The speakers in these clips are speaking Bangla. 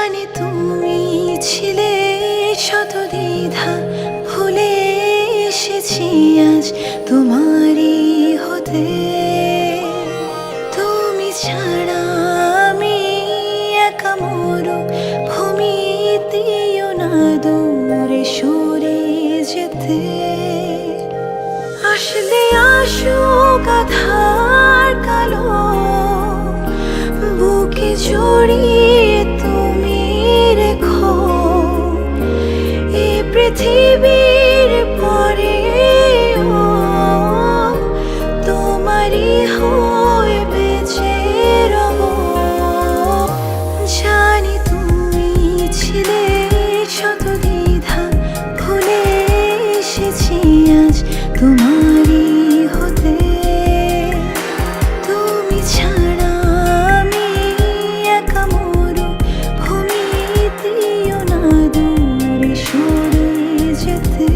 জানি তুমি ছিলে শত দ্বিধা, ভুলে এসেছি আজ তোমারই হতে। তুমি ছাড়া আমি একা মরু ভূমিতেও না দূরে সরে যেতে। আসলে আসুক আধার কালো, বুকে জড়িয়ে তুমি রেখো এ পৃথিবীর পরে তোমারই হয়ে বেঁচে রব। জানি তুমি ছিলে শত দ্বিধা, ভুলে এসেছি আজ তোমারই হতে। তুমি ছাড়া আমি একা মরু ভূমিতেও না দূরে সরে যেতে।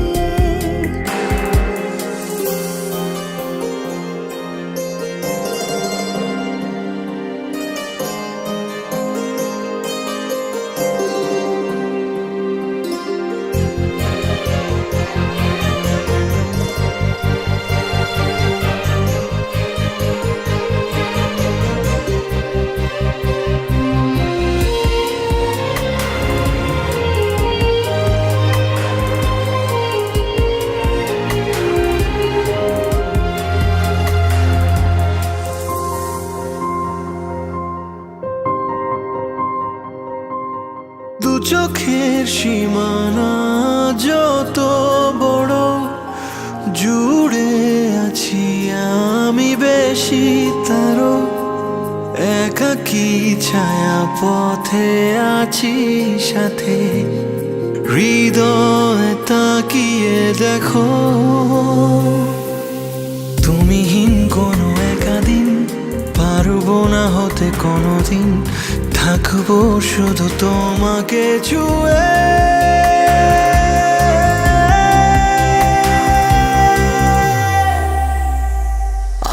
দু চোখের সীমানা যত বড়, জুড়ে আছি আমি বেশি তারও। একাকী ছায়া পথে আছি সাথে, হৃদয় তাকিয়ে দেখো। তুমিহীন কোনো একাদিন পারবো না হতে কোনোদিন, থাকবো শুধু তোমাকে ছুঁয়ে।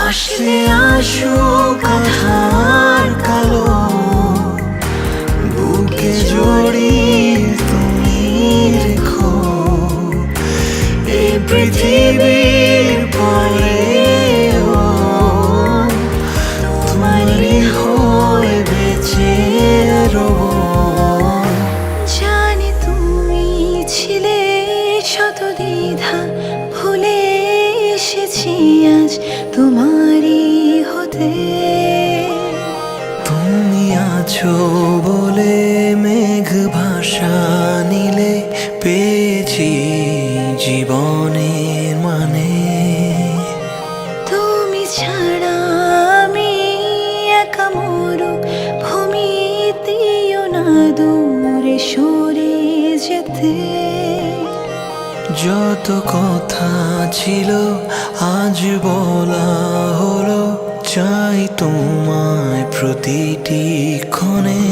আসলে আসুক আধার কালো, বুকে জড়িয়ে তুমি রেখো এ পৃথিবীর পরে তোমারই হয়ে বেঁচে রব। জানি তুমি ছিলে শত দ্বিধা, ভুলে এসেছি আজ তোমারই হতে। তুমি আছো বলে মেঘ ভাষা নিলে পেয়েছি জীবনের মানে। তুমি ছাড়া আমি একা মরু ভূমিতেও না দূরে সরে যেতে। যত কথা ছিল আজ বলা হলো, চাই তোমায় প্রতিটি ক্ষণে।